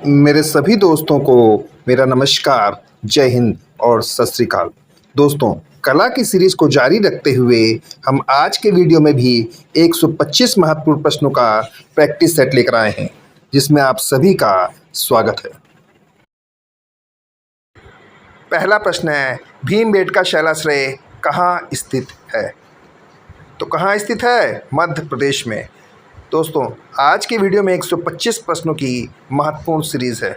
मेरे सभी दोस्तों को मेरा नमस्कार, जय हिंद और सत श्री अकाल। दोस्तों, कला की सीरीज को जारी रखते हुए हम आज के वीडियो में भी 125 महत्वपूर्ण प्रश्नों का प्रैक्टिस सेट लेकर आए हैं, जिसमें आप सभी का स्वागत है। पहला प्रश्न है, भीमबेटका शैलाश्रय कहाँ स्थित है? तो कहाँ स्थित है? मध्य प्रदेश में। दोस्तों, आज की वीडियो में 125 प्रश्नों की महत्वपूर्ण सीरीज है।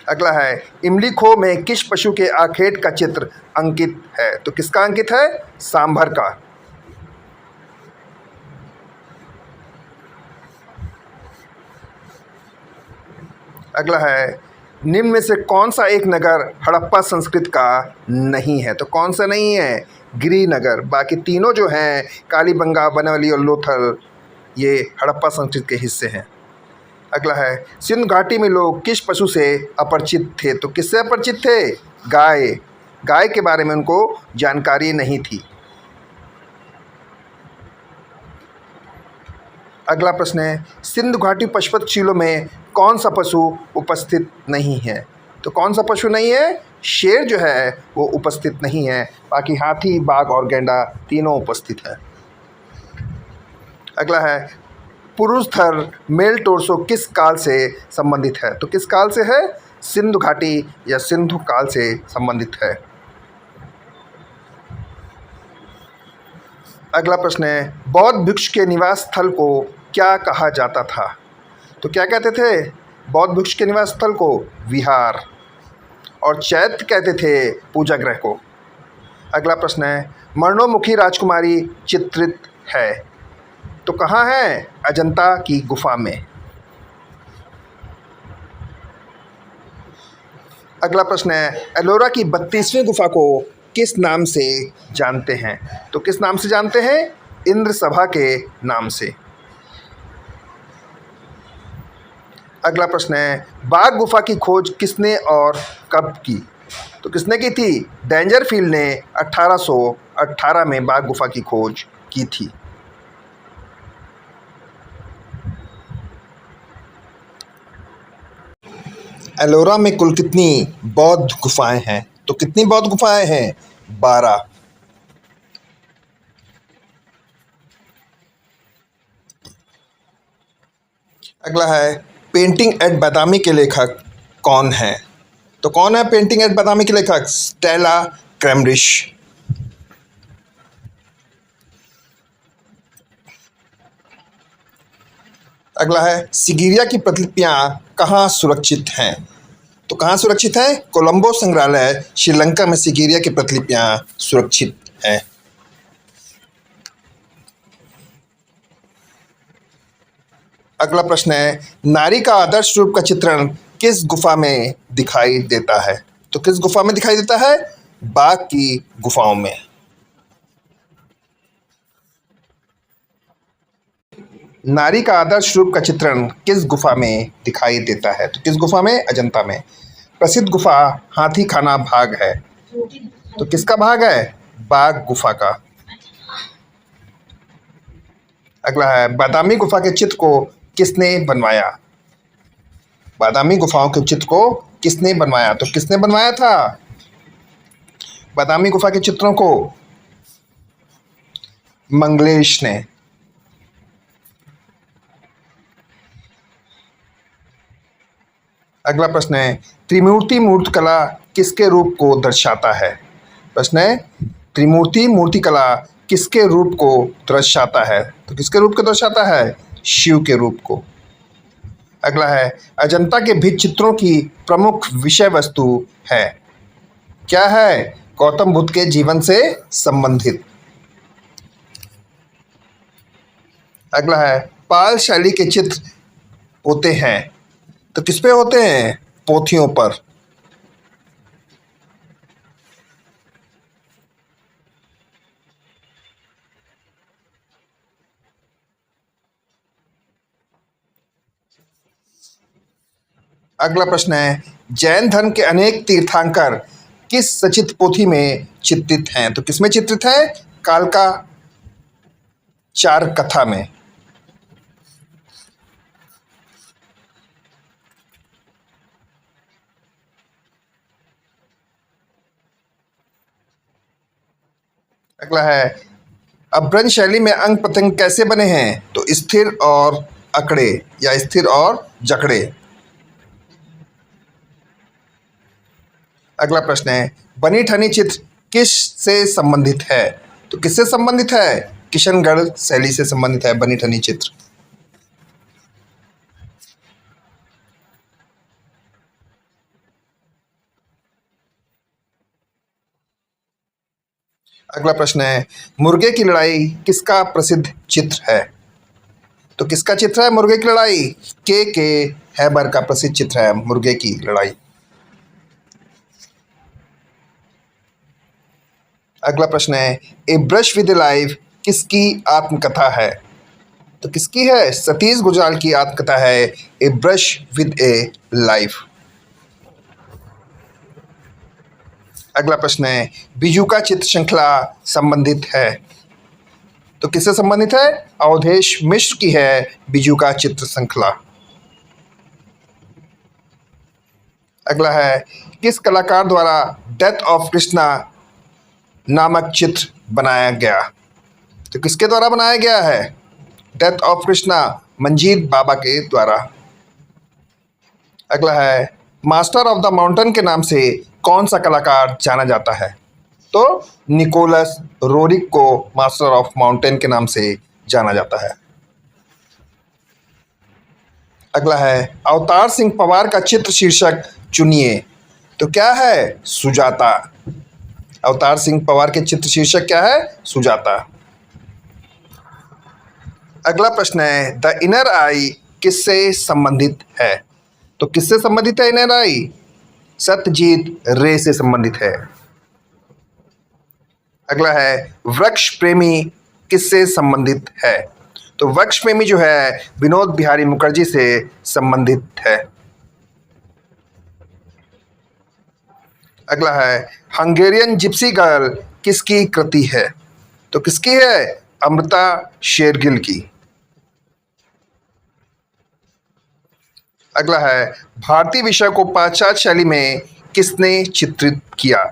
अगला है, इमली खो में किस पशु के आखेट का चित्र अंकित है? तो किसका अंकित है? सांभर का। अगला है, निम्न में से कौन सा एक नगर हड़प्पा संस्कृति का नहीं है? तो कौन सा नहीं है? गिरिनगर। बाकी तीनों जो हैं, कालीबंगा, बनवली और लोथल, ये हड़प्पा संस्कृति के हिस्से हैं। अगला है, सिंधु घाटी में लोग किस पशु से अपरिचित थे? तो किससे अपरिचित थे? गाय। गाय के बारे में उनको जानकारी नहीं थी। अगला प्रश्न है, सिंधु घाटी पशुपत शिलों में कौन सा पशु उपस्थित नहीं है? तो कौन सा पशु नहीं है? शेर जो है वो उपस्थित नहीं है। बाकी हाथी, बाघ और गैंडा तीनों उपस्थित है। अगला है, पुरुष थर मेल टोर्सो किस काल से संबंधित है? तो किस काल से है? सिंधु घाटी या सिंधु काल से संबंधित है। अगला प्रश्न है, बौद्ध भिक्षु के निवास स्थल को क्या कहा जाता था? तो क्या कहते थे बौद्ध भिक्षु के निवास स्थल को? विहार। और चैत्य कहते थे पूजा गृह को। अगला प्रश्न है, मरणोमुखी राजकुमारी चित्रित है, तो कहाँ है? अजंता की गुफा में। अगला प्रश्न है, एलोरा की 32वीं गुफा को किस नाम से जानते हैं? तो किस नाम से जानते हैं? इंद्र सभा के नाम से। अगला प्रश्न है, बाघ गुफा की खोज किसने और कब की? तो किसने की थी? डेंजरफील्ड ने 1818 में बाघ गुफा की खोज की थी। एलोरा में कुल कितनी बौद्ध गुफाएं हैं? तो कितनी बौद्ध गुफाएं हैं? 12। अगला है, पेंटिंग एट बादामी के लेखक कौन है? तो कौन है पेंटिंग एट बादामी के लेखक? स्टेला क्रैमरिश। अगला है, सिगिरिया की प्रतिलिपियां कहाँ सुरक्षित हैं? तो कहाँ सुरक्षित है? कोलंबो संग्रहालय, श्रीलंका में सिगिरिया की प्रतिलिपियां सुरक्षित हैं। अगला प्रश्न है, नारी का आदर्श रूप का चित्रण किस गुफा में दिखाई देता है? तो किस गुफा में दिखाई देता है? बाघ की गुफाओं में। नारी का आदर्श रूप का चित्रण किस गुफा में दिखाई देता है? तो किस गुफा में? अजंता में। प्रसिद्ध गुफा हाथी खाना भाग है, तो किसका भाग है? बाघ गुफा का। अगला है, बादामी गुफा के चित्र को किसने बनवाया? बादामी गुफाओं के चित्र को किसने बनवाया? तो किसने बनवाया था बादामी गुफा के चित्रों को? मंगलेश ने। अगला प्रश्न है, त्रिमूर्ति मूर्तिकला किसके रूप को दर्शाता है? प्रश्न है, त्रिमूर्ति मूर्तिकला किसके रूप को दर्शाता है? तो किसके रूप को दर्शाता है? शिव के रूप को। अगला है, अजंता के भित्ति चित्रों की प्रमुख विषय वस्तु है, क्या है? गौतम बुद्ध के जीवन से संबंधित। अगला है, पाल शैली के चित्र होते हैं, तो किस पे होते हैं? पोथियों पर। अगला प्रश्न है, जैन धर्म के अनेक तीर्थंकर किस सचित पोथी में चित्रित हैं? तो किसमें चित्रित है? कालका चार कथा में। अगला है अभ्रंश शैली में अंग प्रत्यंग कैसे बने हैं? तो स्थिर और अकड़े या स्थिर और जकड़े। अगला प्रश्न है बनी ठनी चित्र किस से संबंधित है? तो किससे संबंधित है? किशनगढ़ शैली से संबंधित है बनी ठनी चित्र। अगला प्रश्न है मुर्गे की लड़ाई किसका प्रसिद्ध चित्र है? तो किसका चित्र है मुर्गे की लड़ाई? के हैबर का प्रसिद्ध चित्र है मुर्गे की लड़ाई। अगला प्रश्न है ए ब्रश विद लाइफ किसकी आत्मकथा है? तो किसकी है? सतीश गुजराल की आत्मकथा है ए ब्रश विद ए लाइफ। अगला प्रश्न है बीजू का चित्र श्रृंखला संबंधित है? तो किससे संबंधित है? अवधेश मिश्र की है बीजू का चित्र श्रृंखला। अगला है किस कलाकार द्वारा डेथ ऑफ कृष्णा नामक चित्र बनाया गया? तो किसके द्वारा बनाया गया है डेथ ऑफ कृष्णा? मंजीत बाबा के द्वारा। अगला है मास्टर ऑफ द माउंटेन के नाम से कौन सा कलाकार जाना जाता है? तो निकोलस रोरिक को मास्टर ऑफ माउंटेन के नाम से जाना जाता है। अगला है अवतार सिंह पवार का चित्र शीर्षक चुनिए। तो क्या है? सुजाता। अवतार सिंह पवार के चित्र शीर्षक क्या है? सुजाता। अगला प्रश्न है द इनर आई किससे संबंधित है? तो किससे संबंधित है इनर आई? सत्यजीत रे से संबंधित है। अगला है वृक्ष प्रेमी किससे संबंधित है? तो वृक्ष प्रेमी जो है विनोद बिहारी मुखर्जी से संबंधित है। अगला है हंगेरियन जिप्सी गर्ल किसकी कृति है? तो किसकी है? अमृता शेरगिल की। अगला है भारतीय विषय को पाश्चात्य शैली में किसने चित्रित किया?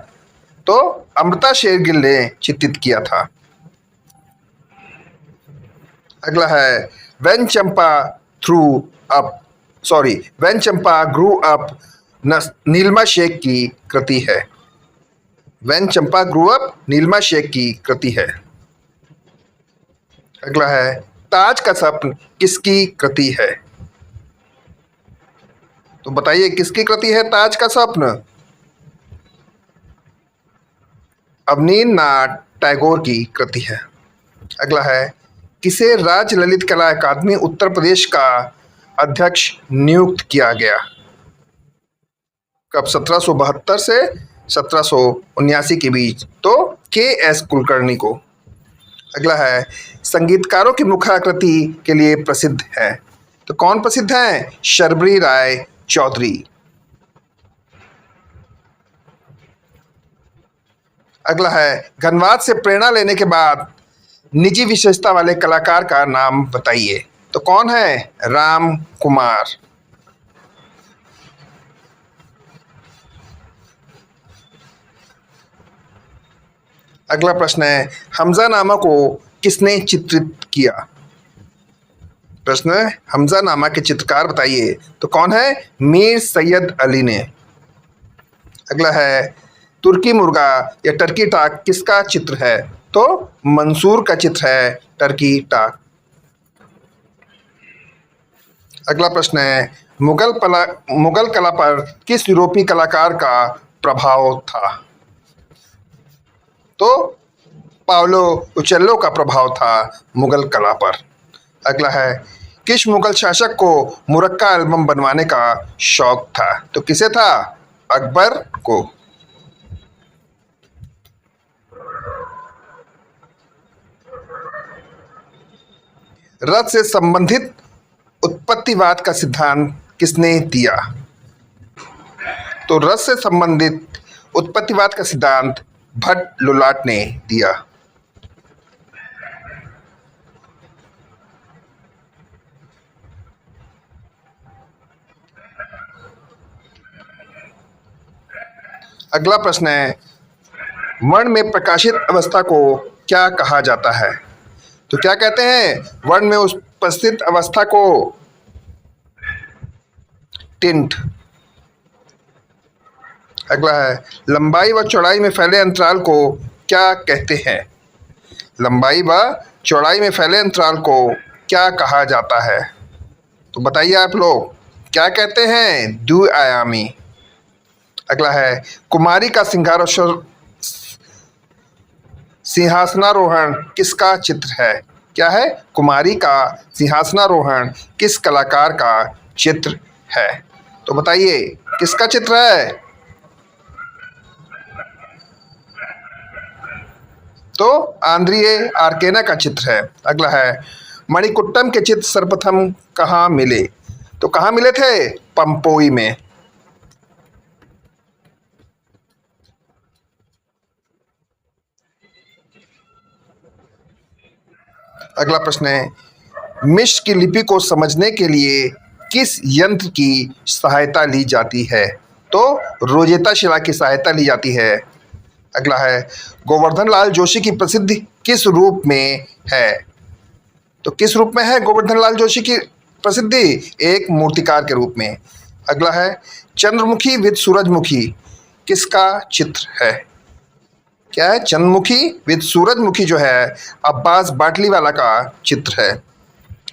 तो अमृता शेरगिल ने चित्रित किया था। अगला है when Champa grew up Nilima Sheikh की कृति है। When Champa grew up Nilima Sheikh की कृति है। अगला है ताज का स्वप्न किसकी कृति है? तो बताइए किसकी कृति है ताज का स्वप्न? अवनींद्रनाथ टैगोर की कृति है। अगला है किसे राज्य ललित कला अकादमी उत्तर प्रदेश का अध्यक्ष नियुक्त किया गया? कब? 1772 से 1779 के बीच। तो के.एस. कुलकर्णी को। अगला है संगीतकारों की मुखाकृति के लिए प्रसिद्ध है। तो कौन प्रसिद्ध है? शर्बरी राय चौधरी। अगला है घनवाद से प्रेरणा लेने के बाद निजी विशेषता वाले कलाकार का नाम बताइए। तो कौन है? राम कुमार। अगला प्रश्न है हमजानामा को किसने चित्रित किया? प्रश्न है हमजानामा के चित्रकार बताइए। तो कौन है? मीर सैयद अली ने। अगला है तुर्की मुर्गा या टर्की टाक किसका चित्र है? तो मंसूर का चित्र है टर्की टाक। अगला प्रश्न है मुगल कला पर किस यूरोपीय कलाकार का प्रभाव था? तो पाओलो उचेल्लो का प्रभाव था मुगल कला पर। अगला है किस मुगल शासक को मुरक्का एल्बम बनवाने का शौक था? तो किसे था? अकबर को। रथ से संबंधित उत्पत्तिवाद का सिद्धांत किसने दिया? तो रथ से संबंधित उत्पत्तिवाद का सिद्धांत भट्ट लुलाट ने दिया। अगला प्रश्न है वर्ण में प्रकाशित अवस्था को क्या कहा जाता है? तो क्या कहते हैं वर्ण में उपस्थित अवस्था को? टिंट। अगला है लंबाई व चौड़ाई में फैले अंतराल को क्या कहते हैं? लंबाई व चौड़ाई में फैले अंतराल को क्या कहा जाता है? तो बताइए आप लोग क्या कहते हैं? द्विआयामी। अगला है कुमारी का सिंहासनारोहण किसका चित्र है? क्या है? कुमारी का सिंहासनारोहण किस कलाकार का चित्र है? तो बताइए किसका चित्र है? तो आंद्रिये आर्केना का चित्र है। अगला है मणिकुट्टम के चित्र सर्वप्रथम कहाँ मिले? तो कहाँ मिले थे? पंपोई में। अगला प्रश्न है मिस्र की लिपि को समझने के लिए किस यंत्र की सहायता ली जाती है? तो रोजेता शिला की सहायता ली जाती है। अगला है गोवर्धन लाल जोशी की प्रसिद्धि किस रूप में है? तो किस रूप में है गोवर्धन लाल जोशी की प्रसिद्धि? एक मूर्तिकार के रूप में। अगला है चंद्रमुखी विद सूरजमुखी किसका चित्र है? क्या है? चंद्रमुखी विद सूरजमुखी जो है अब्बास बाटलीवाला का चित्र है।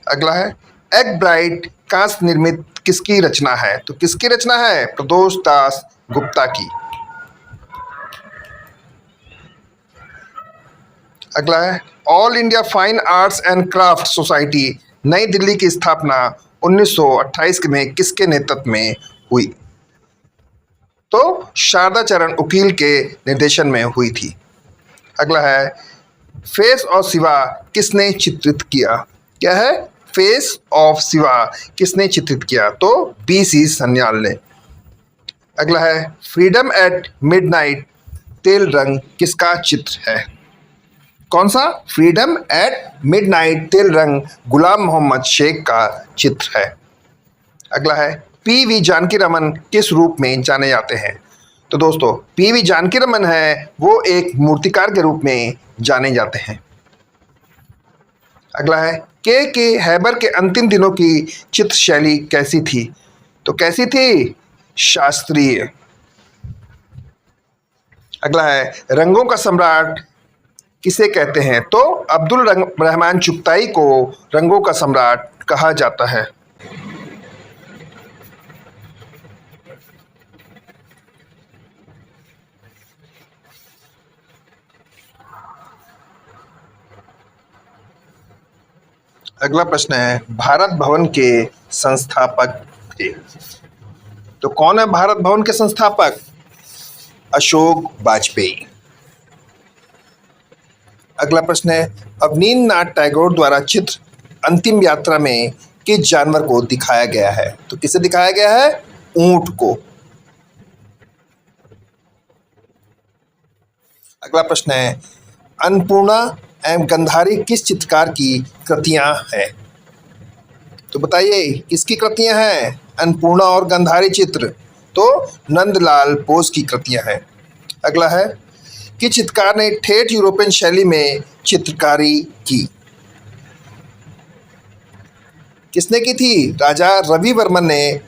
अगला है एग ब्राइट कांस्य निर्मित किसकी रचना है? तो किसकी रचना है? प्रदोष दास गुप्ता की। अगला है all India fine arts and craft society नई दिल्ली की स्थापना 1928 में किसके नेतृत्व में हुई? तो शारदा चरण उकील के निर्देशन में हुई थी। अगला है फेस ऑफ शिवा किसने चित्रित किया? क्या है? फेस ऑफ शिवा किसने चित्रित किया? तो BC सन्याल ने। अगला है फ्रीडम एट मिडनाइट तेल रंग किसका चित्र है? कौन सा? फ्रीडम एट मिडनाइट तेल रंग गुलाम मोहम्मद शेख का चित्र है। अगला है PV जानकी रमन किस रूप में जाने जाते हैं? तो दोस्तों PV जानकी रमन है वो एक मूर्तिकार के रूप में जाने जाते हैं। अगला है के हैबर के अंतिम दिनों की चित्र शैली कैसी थी? तो कैसी थी? शास्त्रीय। अगला है रंगों का सम्राट किसे कहते हैं? तो अब्दुल रहमान चुगताई को रंगों का सम्राट कहा जाता है। अगला प्रश्न है भारत भवन के संस्थापक थे। तो कौन है भारत भवन के संस्थापक? अशोक वाजपेयी। अगला प्रश्न है अवनींद्रनाथ टैगोर द्वारा चित्र अंतिम यात्रा में किस जानवर को दिखाया गया है? तो किसे दिखाया गया है? ऊंट को। अगला प्रश्न है अन्नपूर्णा एवं गंधारी किस चित्रकार की कृतियां हैं? तो बताइए किसकी कृतियां हैं अन्नपूर्णा और गंधारी चित्र? तो नंदलाल बोस की कृतियां हैं। अगला है कि चित्रकार ने ठेठ यूरोपियन शैली में चित्रकारी की? किसने की थी? राजा रवि वर्मन ने।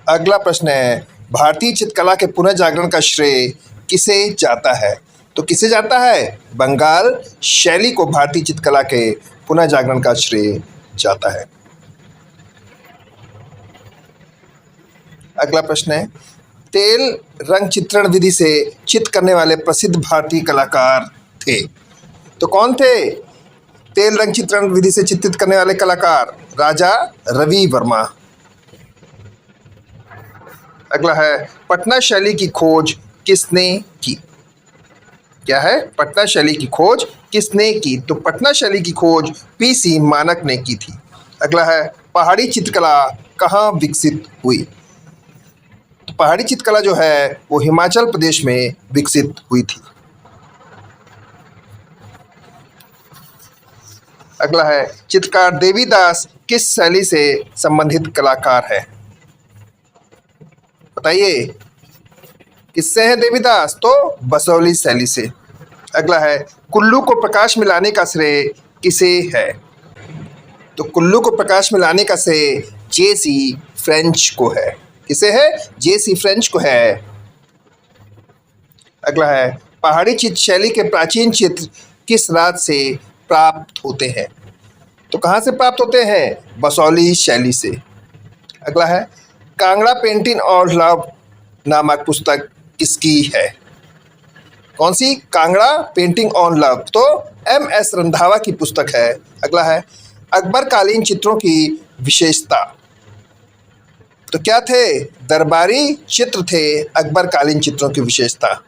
अगला प्रश्न है भारतीय चित्रकला के पुनर्जागरण का श्रेय किसे जाता है? तो किसे जाता है? बंगाल शैली को भारतीय चित्रकला के पुनर्जागरण का श्रेय जाता है। अगला प्रश्न है तेल रंग चित्रण विधि से चित्र करने वाले प्रसिद्ध भारतीय कलाकार थे। तो कौन थे तेल रंग चित्रण विधि से चित्रित करने वाले कलाकार? राजा रवि वर्मा। अगला है पटना शैली की खोज किसने की? क्या है? पटना शैली की खोज किसने की? तो पटना शैली की खोज PC मानक ने की थी। अगला है पहाड़ी चित्रकला कहाँ विकसित हुई? तो पहाड़ी चित्रकला जो है वो हिमाचल प्रदेश में विकसित हुई थी। अगला है चित्रकार देवीदास किस शैली से संबंधित कलाकार है? बताइए किससे है देवीदास? तो बसौली शैली से। अगला है कुल्लू को प्रकाश में लाने का श्रेय किसे है? तो कुल्लू को प्रकाश में लाने का श्रेय जेसी फ्रेंच को है। किसे है? जेसी फ्रेंच को है। अगला है पहाड़ी चित्र शैली के प्राचीन चित्र किस राज्य से प्राप्त होते हैं? तो कहाँ से प्राप्त होते हैं? बसौली शैली से। अगला है कांगड़ा पेंटिंग और लव नामक पुस्तक किसकी है? कौन सी? कांगड़ा पेंटिंग ऑन लव तो MS रंधावा की पुस्तक है। अगला है अकबर कालीन चित्रों की विशेषता। तो क्या थे? दरबारी चित्र थे अकबर कालीन चित्रों की विशेषता।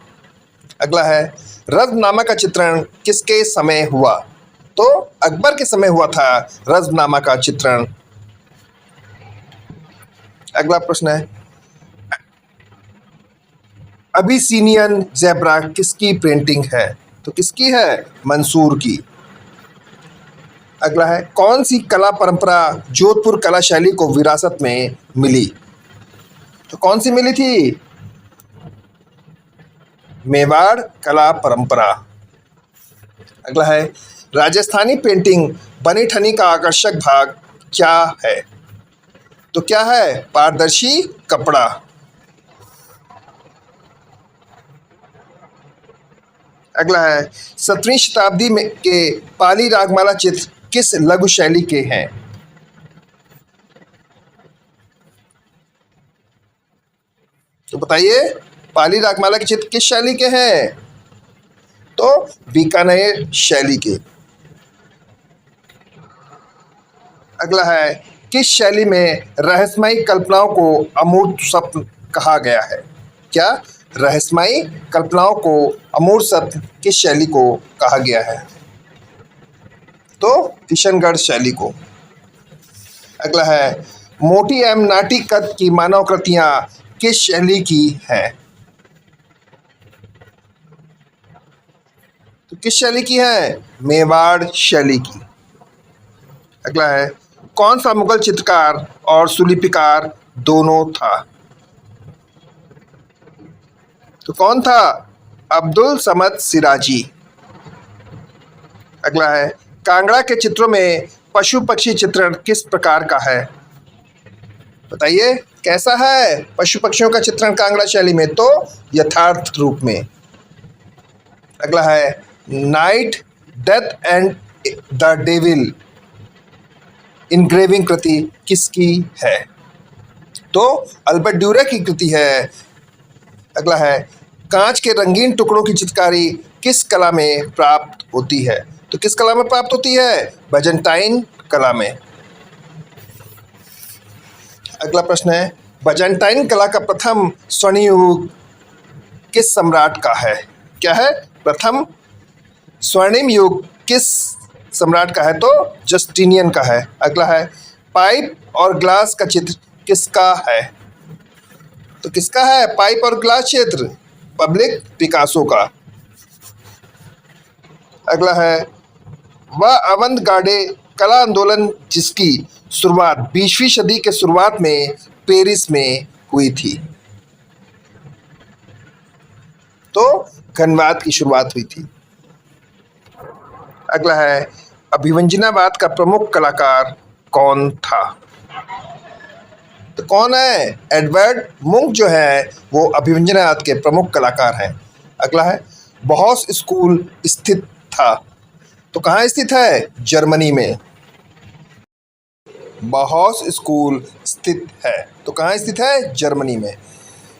अगला है रज़्मनामा का चित्रण किसके समय हुआ? तो अकबर के समय हुआ था रज़्मनामा का चित्रण। अगला प्रश्न है अबिसिनियन ज़ेब्रा किसकी पेंटिंग है? तो किसकी है? मंसूर की। अगला है कौन सी कला परंपरा जोधपुर कला शैली को विरासत में मिली? तो कौन सी मिली थी? मेवाड़ कला परंपरा। अगला है राजस्थानी पेंटिंग बनी ठनी का आकर्षक भाग क्या है? तो क्या है? पारदर्शी कपड़ा। अगला है 17वीं शताब्दी में के पाली रागमाला चित्र किस लघु शैली के हैं? तो बताइए पाली रागमाला के चित्र किस शैली के हैं? तो बीकानेर शैली के। अगला है किस शैली में रहस्यमयी कल्पनाओं को अमूर्त स्वप्न कहा गया है? क्या? रहस्यमयी कल्पनाओं को अमूर्त स्वप्न किस शैली को कहा गया है? तो किशनगढ़ शैली को। अगला है मोटी एवं नाटी कद की मानव कृतियां किस शैली की हैं? तो किस शैली की है? मेवाड़ शैली की। अगला है कौन सा मुगल चित्रकार और सुलिपिकार दोनों था? तो कौन था? अब्दुल समद सिराजी। अगला है कांगड़ा के चित्रों में पशु पक्षी चित्रण किस प्रकार का है? बताइए कैसा है पशु पक्षियों का चित्रण कांगड़ा शैली में? तो यथार्थ रूप में। अगला है knight death and the devil engraving कृति किसकी है? तो अल्बर्ट ड्यूरे की कृति है। अगला है कांच के रंगीन टुकड़ों की चित्रकारी किस कला में प्राप्त होती है? तो किस कला में प्राप्त होती है? बाइजेंटाइन कला में। अगला प्रश्न है बाइजेंटाइन कला का प्रथम स्वर्णिम युग किस सम्राट का है? क्या है? प्रथम स्वर्णिम युग किस सम्राट का है? तो जस्टिनियन का है। अगला है पाइप और ग्लास का चित्र किसका है? तो किसका है पाइप और ग्लास चित्र? पब्लिक पिकासो का। अगला है वह अवंत गार्डे कला आंदोलन जिसकी शुरुआत 20वीं सदी के शुरुआत में पेरिस में हुई थी? तो घनवाद की शुरुआत हुई थी। अगला है अभिव्यंजनावाद का प्रमुख कलाकार कौन था? तो कौन है? एडवर्ड मुंक जो है वो अभिव्यंजनावाद के प्रमुख कलाकार हैं। अगला है बॉहस स्कूल स्थित था? तो कहाँ स्थित है? जर्मनी में। बॉहस स्कूल स्थित है तो कहाँ स्थित है? जर्मनी में।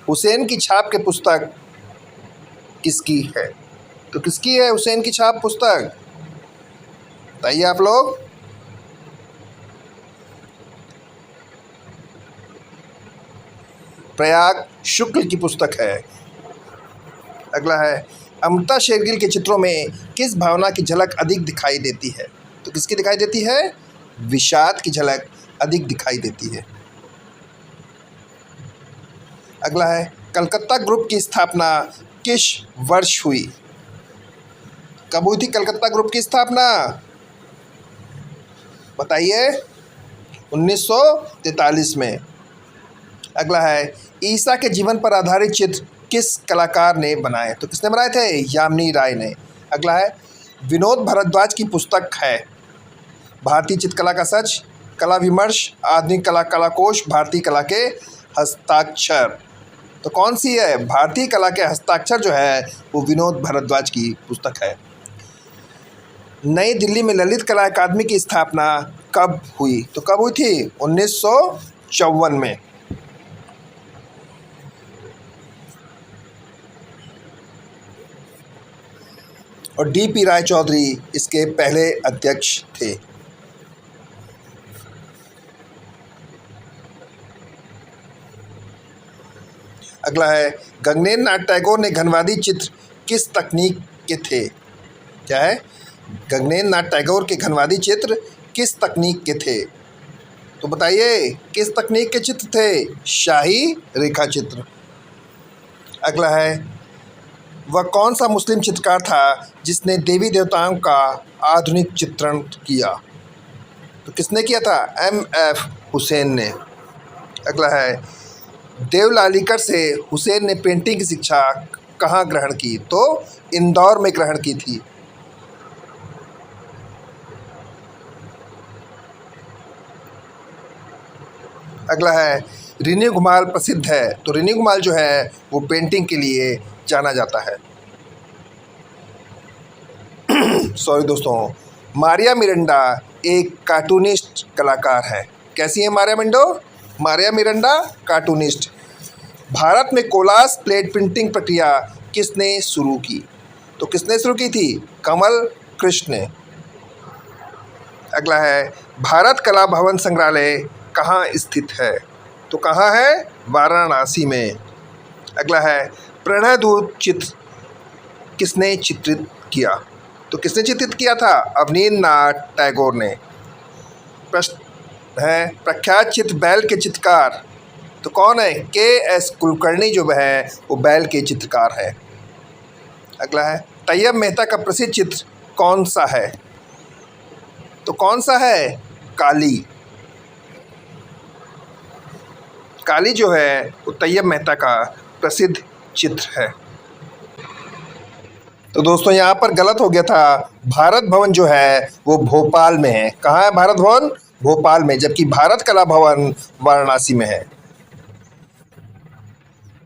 हुसैन की छाप के पुस्तक किसकी है? तो किसकी है हुसैन की छाप पुस्तक? बताइए आप लोग। प्रयाग शुक्ल की पुस्तक है। अगला है अमृता शेरगिल के चित्रों में किस भावना की झलक अधिक दिखाई देती है? तो किसकी दिखाई देती है? विषाद की झलक अधिक दिखाई देती है। अगला है कलकत्ता ग्रुप की स्थापना किस वर्ष हुई? कब हुई थी कलकत्ता ग्रुप की स्थापना? बताइए। 1943 में। अगला है ईसा के जीवन पर आधारित चित्र किस कलाकार ने बनाए? तो किसने बनाए थे? यामिनी राय ने। अगला है विनोद भारद्वाज की पुस्तक है भारतीय चित्रकला का सच, कला विमर्श, आधुनिक कला, कलाकोश, भारतीय कला के हस्ताक्षर। तो कौन सी है? भारतीय कला के हस्ताक्षर जो है वो विनोद भारद्वाज की पुस्तक है। नई दिल्ली में ललित कला अकादमी की स्थापना कब हुई? तो कब हुई थी? 1954 में। और डी.पी. राय चौधरी इसके पहले अध्यक्ष थे। अगला है गगनेन्द्र नाथ टैगोर ने घनवादी चित्र किस तकनीक के थे? क्या है? गगनेन्द्र नाथ टैगोर के घनवादी चित्र किस तकनीक के थे? तो बताइए किस तकनीक के चित्र थे? शाही रेखा चित्र। अगला है वह कौन सा मुस्लिम चित्रकार था जिसने देवी देवताओं का आधुनिक चित्रण किया? तो किसने किया था? M.F. हुसैन ने। अगला है देवलालीकर से हुसैन ने पेंटिंग की शिक्षा कहाँ ग्रहण की? तो इंदौर में ग्रहण की थी। अगला है ऋनी घुमाल प्रसिद्ध है। तो ऋनी घुमाल जो है वो पेंटिंग के लिए जाना जाता है। सॉरी दोस्तों, मारिया मिरांडा एक कार्टूनिस्ट कलाकार है। कैसी है Maria Miranda? Maria Miranda cartoonist. Bharat में कोलास प्लेट प्रिंटिंग प्रक्रिया किसने शुरू की? तो किसने शुरू की थी? कमल कृष्ण ने। अगला है भारत कला भवन संग्रहालय कहाँ स्थित है? तो कहाँ है? वाराणसी में। अगला है प्रणय दूत चित्र किसने चित्रित किया? तो किसने चित्रित किया था? अवनींद्र नाथ टैगोर ने। प्रश्न है प्रख्यात चित्र बैल के चित्रकार तो कौन है? K.S. कुलकर्णी जो है वो बैल के चित्रकार है। अगला है तैयब मेहता का प्रसिद्ध चित्र कौन सा है? तो कौन सा है? काली। काली जो है वो तैयब मेहता का प्रसिद्ध चित्र है। तो दोस्तों यहाँ पर गलत हो गया था। भारत भवन जो है वो भोपाल में है। कहाँ है भारत भवन? भोपाल में, जबकि भारत कला भवन वाराणसी में है।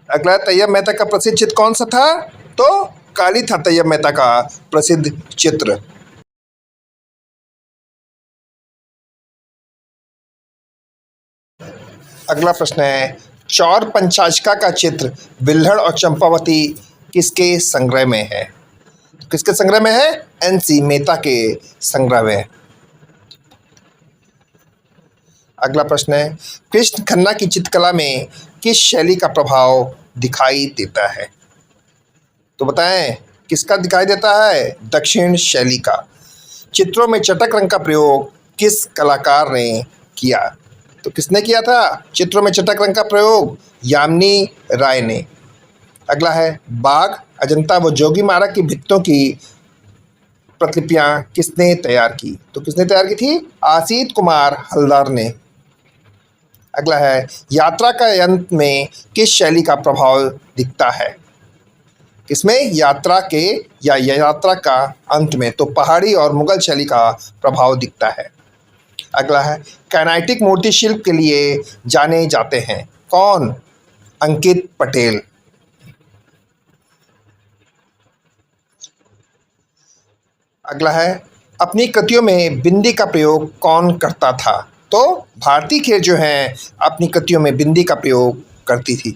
अगला तैयब मेहता का प्रसिद्ध चित्र कौन सा था? तो काली था तैयब मेहता का प्रसिद्ध चित्र। अगला प्रश्न है चौर पंचाशिका का चित्र बिल्हड़ और चंपावती किसके संग्रह में है? तो किसके संग्रह में है? N.C. मेहता के संग्रह में। अगला प्रश्न है कृष्ण खन्ना की चित्रकला में किस शैली का प्रभाव दिखाई देता है? तो बताएं किसका दिखाई देता है? दक्षिण शैली का। चित्रों में चटक रंग का प्रयोग किस कलाकार ने किया? तो किसने किया था चित्रों में चटक रंग का प्रयोग? यामिनी राय ने। अगला है बाघ, अजंता व जोगीमारा की भित्तों की प्रतिलिपियां किसने तैयार की? तो किसने तैयार की थी? आसित कुमार हलदर ने। अगला है यात्रा का अंत में किस शैली का प्रभाव दिखता है? किसमें? यात्रा के या यात्रा का अंत में तो पहाड़ी और मुगल शैली का प्रभाव दिखता है। अगला है कैनाइटिक मूर्ति शिल्प के लिए जाने जाते हैं कौन? अंकित पटेल। अगला है अपनी कृतियों में बिंदी का प्रयोग कौन करता था? तो भारती खेर जो है अपनी कृतियों में बिंदी का प्रयोग करती थी।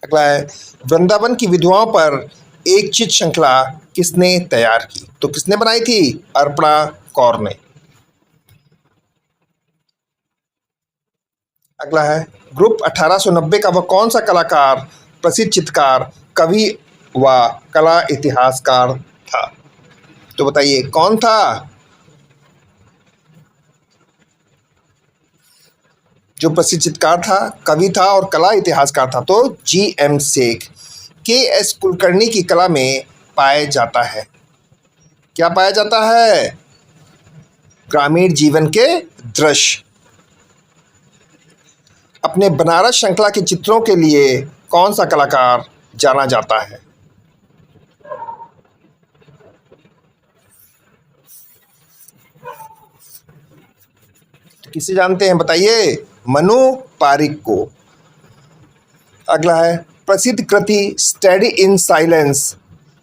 अगला है वृंदावन की विधवाओं पर एक चित्र श्रृंखला किसने तैयार की? तो किसने बनाई थी? अर्पणा कौर ने। अगला है ग्रुप 1890 का वह कौन सा कलाकार प्रसिद्ध चित्रकार, कवि व कला इतिहासकार था? तो बताइए कौन था जो प्रसिद्ध चित्रकार था, कवि था और कला इतिहासकार था? तो G.M. शेख। K.S. कुलकर्णी की कला में पाया जाता है क्या पाया जाता है? ग्रामीण जीवन के दृश्य। अपने बनारस श्रृंखला के चित्रों के लिए कौन सा कलाकार जाना जाता है? किसे जानते हैं बताइए? मनु पारिक को। अगला है, प्रसिद्ध कृति स्टडी इन साइलेंस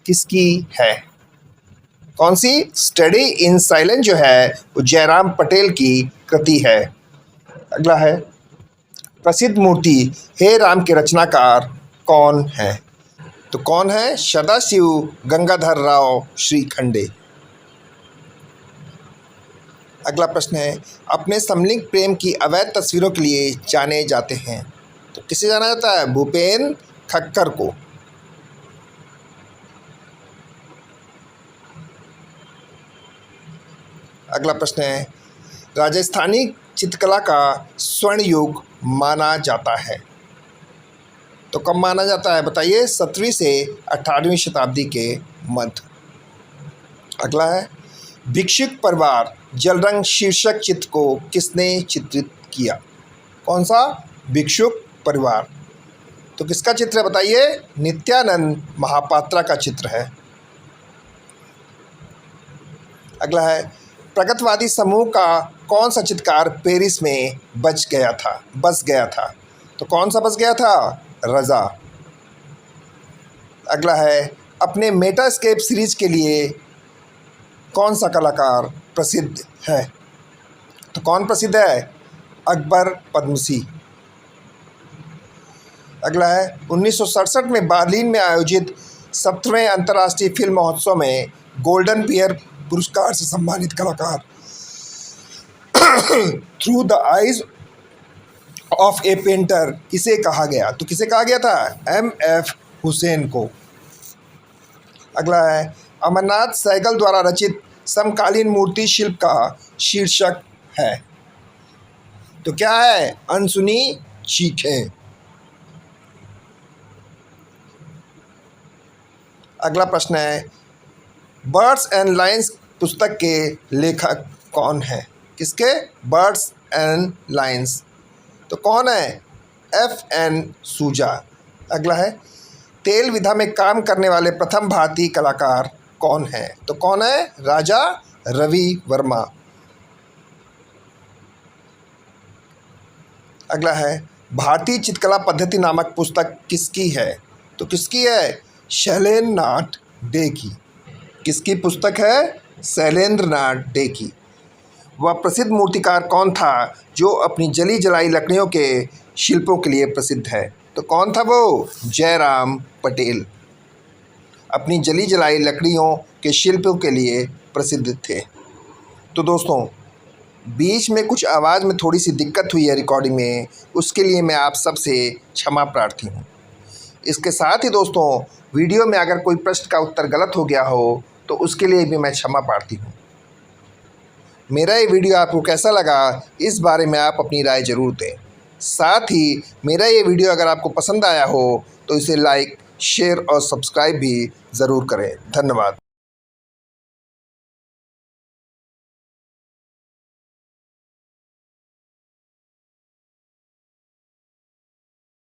किसकी है? कौन सी? स्टडी इन साइलेंस जो है वो जयराम पटेल की कृति है। अगला है, प्रसिद्ध मूर्ति हे राम के रचनाकार कौन है? तो कौन है? सदाशिव गंगाधर राव श्रीखंडे। अगला प्रश्न है, अपने समलिंग प्रेम की अवैध तस्वीरों के लिए जाने जाते हैं, तो किसे जाना जाता है? भूपेन खक्कर को। अगला प्रश्न है, राजस्थानी चित्रकला का स्वर्ण युग माना जाता है, तो कब माना जाता है बताइए? 17वीं से 18वीं शताब्दी के मध्य। अगला है, भिक्षुक परिवार जलरंग शीर्षक चित्र को किसने चित्रित किया? कौन सा? भिक्षुक परिवार। तो किसका चित्र है बताइए? नित्यानंद महापात्रा का चित्र है। अगला है, प्रगतवादी समूह का कौन सा चित्रकार पेरिस में बस गया था? तो कौन सा बस गया था? रजा। अगला है, अपने मेटास्केप सीरीज के लिए कौन सा कलाकार प्रसिद्ध है? तो कौन प्रसिद्ध है? अकबर पद्मसी। अगला है, 1967 में बर्लिन में आयोजित 17वें अंतर्राष्ट्रीय फिल्म महोत्सव में गोल्डन बियर पुरस्कार से सम्मानित कलाकार through the eyes of A painter किसे कहा गया? तो किसे कहा गया था? M.F. हुसैन को। अगला है, अमरनाथ सहगल द्वारा रचित समकालीन मूर्ति शिल्प का शीर्षक है, तो क्या है? अनसुनी चीखें। अगला प्रश्न है, बर्ड्स एंड लाइन्स पुस्तक के लेखक कौन है? किसके? Birds and lines. तो कौन है? F.N. सूजा। अगला है, तेल विधा में काम करने वाले प्रथम भारतीय कलाकार कौन है? तो कौन है? राजा रवि वर्मा। अगला है, भारतीय चित्रकला पद्धति नामक पुस्तक किसकी है? तो किसकी है? शैलेंद्र नाथ डे की। किसकी पुस्तक है? शैलेंद्र नाथ डे की। वह प्रसिद्ध मूर्तिकार कौन था जो अपनी जली जलाई लकड़ियों के शिल्पों के लिए प्रसिद्ध है? तो कौन था वो? जयराम पटेल। अपनी जली जलाई लकड़ियों के शिल्पों के लिए प्रसिद्ध थे। तो दोस्तों, बीच में कुछ आवाज़ में थोड़ी सी दिक्कत हुई है रिकॉर्डिंग में, उसके लिए मैं आप सबसे क्षमा प्रार्थी हूँ। इसके साथ ही दोस्तों, वीडियो में अगर कोई प्रश्न का उत्तर गलत हो गया हो तो उसके लिए भी मैं क्षमा प्रार्थी हूँ। मेरा ये वीडियो आपको कैसा लगा, इस बारे में आप अपनी राय ज़रूर दें। साथ ही मेरा ये वीडियो अगर आपको पसंद आया हो तो इसे लाइक, शेयर और सब्सक्राइब भी ज़रूर करें। धन्यवाद।